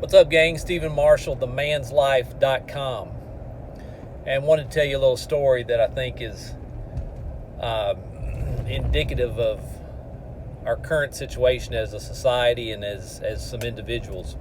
What's up, gang? Stephen Marshall, themanslife.com. And wanted to tell you a little story that I think is indicative of our current situation as a society and as some individuals.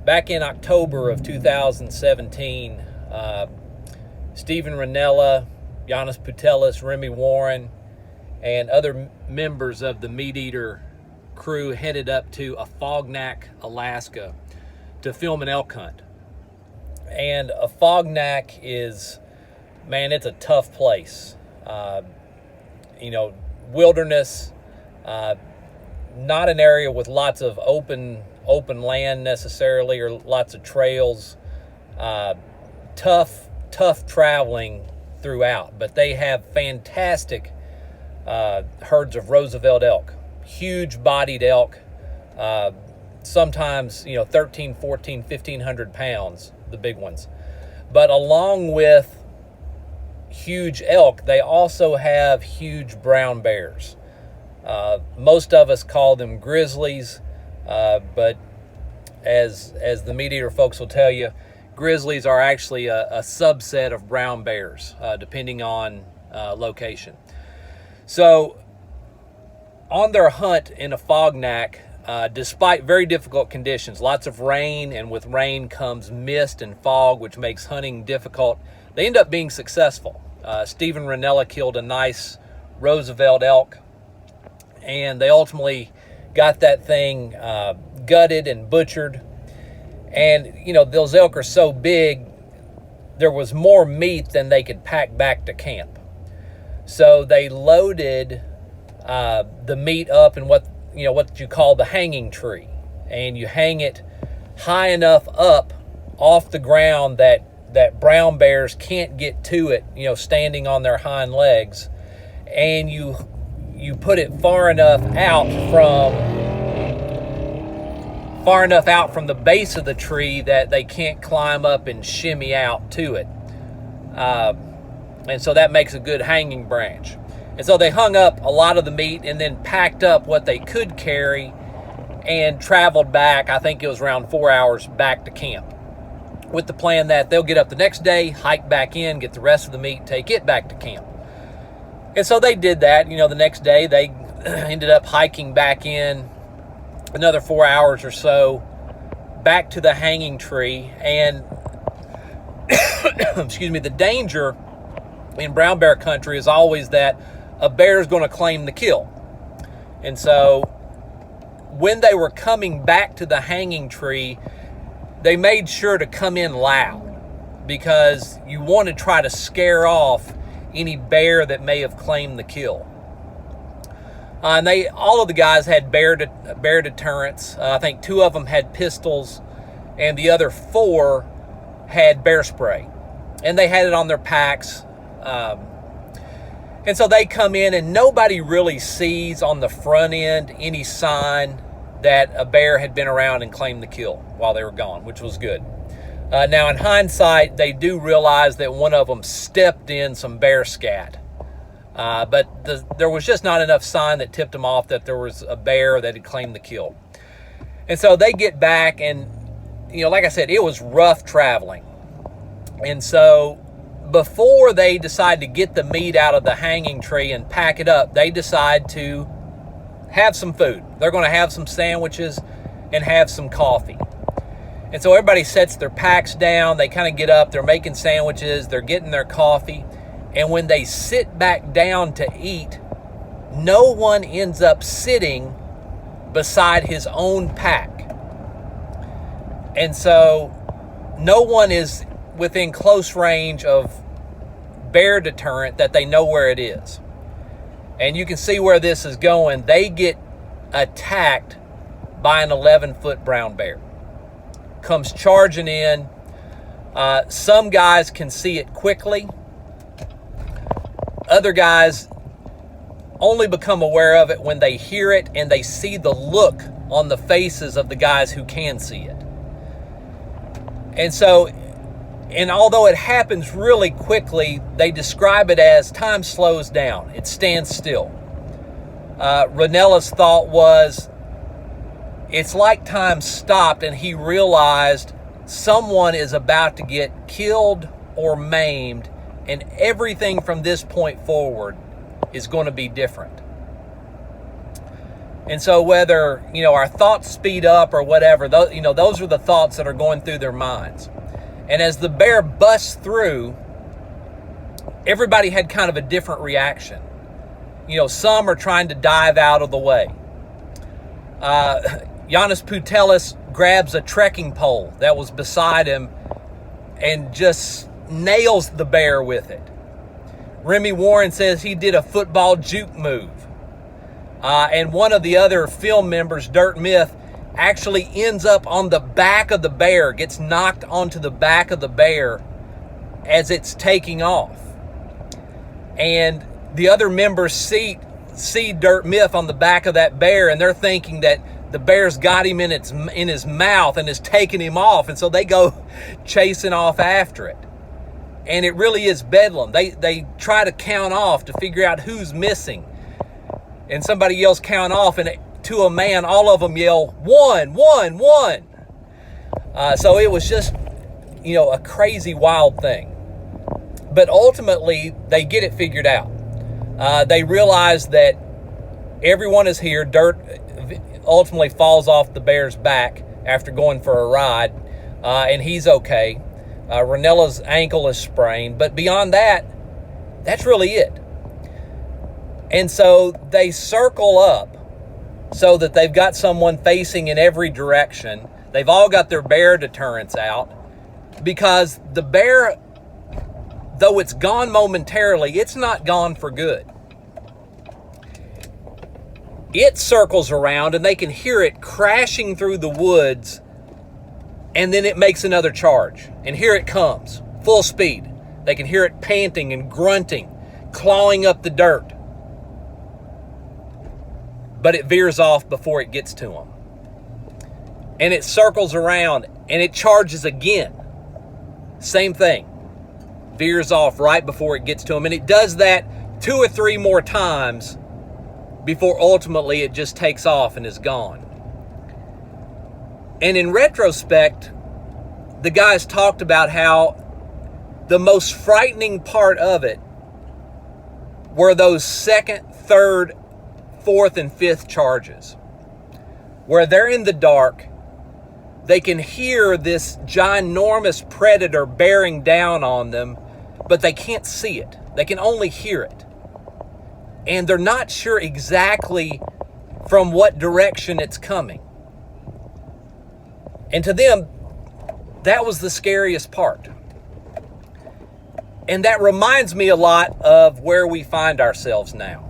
Back in October of 2017, Stephen Ranella, Giannis Putelis, Remy Warren, and other members of the Meat Eater crew headed up to Afognak, Alaska to film an elk hunt. And Afognak is, man, it's a tough place. Wilderness, not an area with lots of open land necessarily, or lots of trails. Tough traveling throughout, but they have fantastic herds of Roosevelt elk, huge bodied elk, sometimes 13, 14, 1,500 pounds, the big ones. But along with huge elk, they also have huge brown bears. Most of us call them grizzlies, but as the Meat Eater folks will tell you, grizzlies are actually a subset of brown bears, depending on location. So on their hunt in Afognak, despite very difficult conditions, lots of rain, and with rain comes mist and fog, which makes hunting difficult, they end up being successful. Stephen Ranella killed a nice Roosevelt elk, and they ultimately got that thing gutted and butchered. And, those elk are so big, there was more meat than they could pack back to camp. So they loaded the meat up in what you call the hanging tree. And you hang it high enough up off the ground that brown bears can't get to it, standing on their hind legs. And you put it far enough out from the base of the tree that they can't climb up and shimmy out to it. And so that makes a good hanging branch. And so they hung up a lot of the meat and then packed up what they could carry and traveled back. I think it was around 4 hours back to camp, with the plan that they'll get up the next day, hike back in, get the rest of the meat, take it back to camp. And so they did that. The next day they ended up hiking back in another 4 hours or so back to the hanging tree. And excuse me, the danger in brown bear country is always that a bear is going to claim the kill. And so when they were coming back to the hanging tree, they made sure to come in loud, because you want to try to scare off any bear that may have claimed the kill. And all of the guys had bear deterrents. I think 2 of them had pistols, and the other 4 had bear spray, and they had it on their packs. And so they come in, and nobody really sees on the front end any sign that a bear had been around and claimed the kill while they were gone, which was good. Now, in hindsight, they do realize that one of them stepped in some bear scat. But there was just not enough sign that tipped them off that there was a bear that had claimed the kill. And so they get back, and, like I said, it was rough traveling. And so before they decide to get the meat out of the hanging tree and pack it up, they decide to have some food. They're going to have some sandwiches and have some coffee. And so everybody sets their packs down. They kind of get up. They're making sandwiches. They're getting their coffee. And when they sit back down to eat, no one ends up sitting beside his own pack. And so no one is within close range of bear deterrent that they know where it is. And you can see where this is going. They get attacked by an 11-foot brown bear. Comes charging in. Some guys can see it quickly. Other guys only become aware of it when they hear it and they see the look on the faces of the guys who can see it. And so, although it happens really quickly, they describe it as time slows down. It stands still. Ranella's thought was, it's like time stopped and he realized someone is about to get killed or maimed, and everything from this point forward is going to be different. And so whether, our thoughts speed up or whatever, those are the thoughts that are going through their minds. And as the bear busts through, everybody had kind of a different reaction. Some are trying to dive out of the way. Giannis Putelis grabs a trekking pole that was beside him and just nails the bear with it. Remy Warren says he did a football juke move. And one of the other film members, Dirt Myth, actually ends up on the back of the bear, gets knocked onto the back of the bear as it's taking off. And the other members see Dirt Myth on the back of that bear, and they're thinking that the bear's got him in his mouth and is taking him off, and so they go chasing off after it. And it really is bedlam. They try to count off to figure out who's missing. And somebody yells count off, and to a man, all of them yell, 1, 1, 1. So it was just, a crazy, wild thing. But ultimately, they get it figured out. They realize that everyone is here. Dirt ultimately falls off the bear's back after going for a ride, and he's okay. Ranella's ankle is sprained. But beyond that, that's really it. And so they circle up so that they've got someone facing in every direction. They've all got their bear deterrents out, because the bear, though it's gone momentarily, it's not gone for good. It circles around and they can hear it crashing through the woods, and then it makes another charge. And here it comes, full speed. They can hear it panting and grunting, clawing up the dirt. But it veers off before it gets to them. And it circles around and it charges again. Same thing. Veers off right before it gets to them. And it does that 2 or 3 more times before ultimately it just takes off and is gone. And in retrospect, the guys talked about how the most frightening part of it were those 2nd, 3rd, 4th, and 5th charges, where they're in the dark. They can hear this ginormous predator bearing down on them, but they can't see it. They can only hear it. And they're not sure exactly from what direction it's coming. And to them, that was the scariest part. And that reminds me a lot of where we find ourselves now.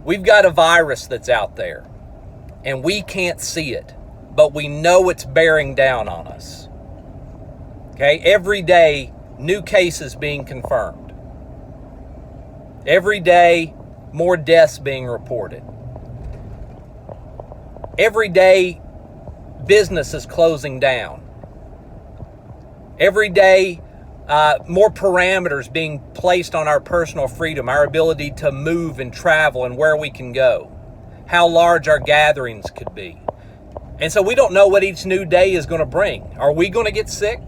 We've got a virus that's out there, and we can't see it, but we know it's bearing down on us. Okay, every day, new cases being confirmed. Every day, more deaths being reported. Every day, businesses closing down. Every day, more parameters being placed on our personal freedom, our ability to move and travel and where we can go, how large our gatherings could be. And so we don't know what each new day is going to bring. Are we going to get sick?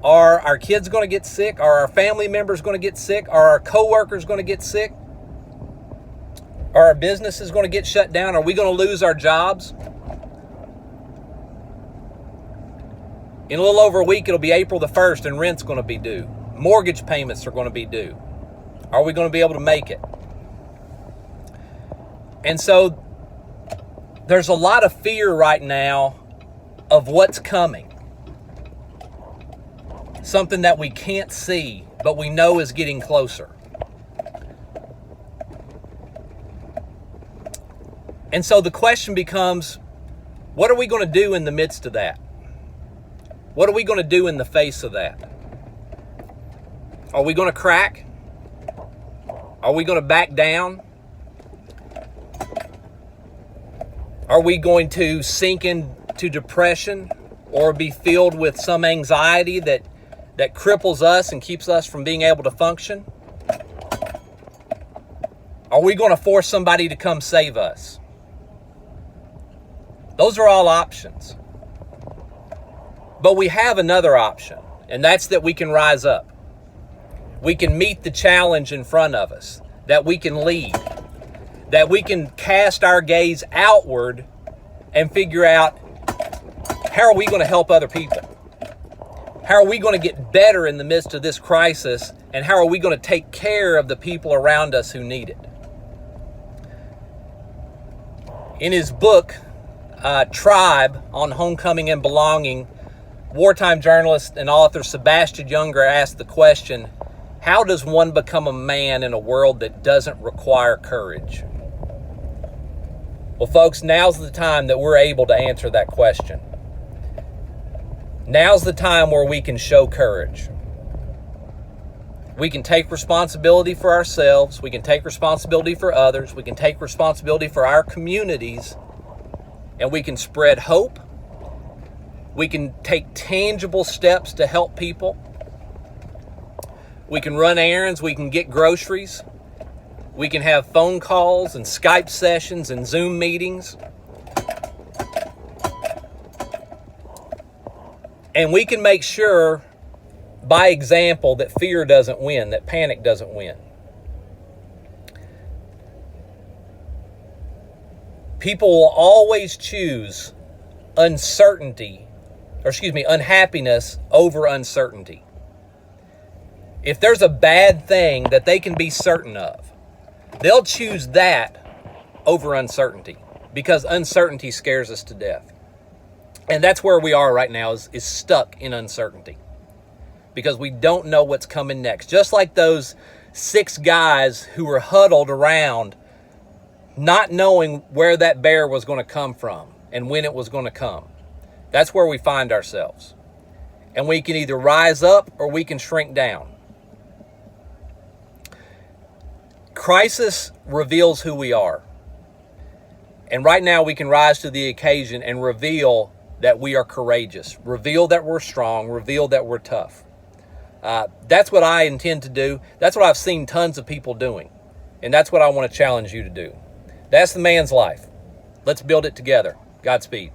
Are our kids going to get sick? Are our family members going to get sick? Are our coworkers going to get sick? Are our businesses going to get shut down? Are we going to lose our jobs? In a little over a week, it'll be April the 1st, and rent's going to be due. Mortgage payments are going to be due. Are we going to be able to make it? And so there's a lot of fear right now of what's coming. Something that we can't see, but we know is getting closer. And so the question becomes, what are we going to do in the midst of that? What are we going to do in the face of that? Are we going to crack? Are we going to back down? Are we going to sink into depression or be filled with some anxiety that cripples us and keeps us from being able to function? Are we going to force somebody to come save us? Those are all options. But we have another option, and that's that we can rise up. We can meet the challenge in front of us, that we can lead, that we can cast our gaze outward and figure out, how are we going to help other people? How are we going to get better in the midst of this crisis? And how are we going to take care of the people around us who need it? In his book, Tribe, on Homecoming and Belonging, wartime journalist and author Sebastian Junger asked the question, how does one become a man in a world that doesn't require courage? Well, folks, now's the time that we're able to answer that question. Now's the time where we can show courage. We can take responsibility for ourselves. We can take responsibility for others. We can take responsibility for our communities. And we can spread hope. We can take tangible steps to help people. We can run errands. We can get groceries. We can have phone calls and Skype sessions and Zoom meetings. And we can make sure, by example, that fear doesn't win, that panic doesn't win. People will always choose unhappiness over uncertainty. If there's a bad thing that they can be certain of, they'll choose that over uncertainty, because uncertainty scares us to death. And that's where we are right now, is stuck in uncertainty, because we don't know what's coming next. Just like those 6 guys who were huddled around, not knowing where that bear was going to come from and when it was going to come. That's where we find ourselves. And we can either rise up or we can shrink down. Crisis reveals who we are. And right now we can rise to the occasion and reveal that we are courageous. Reveal that we're strong. Reveal that we're tough. That's what I intend to do. That's what I've seen tons of people doing. And that's what I want to challenge you to do. That's the man's life. Let's build it together. Godspeed.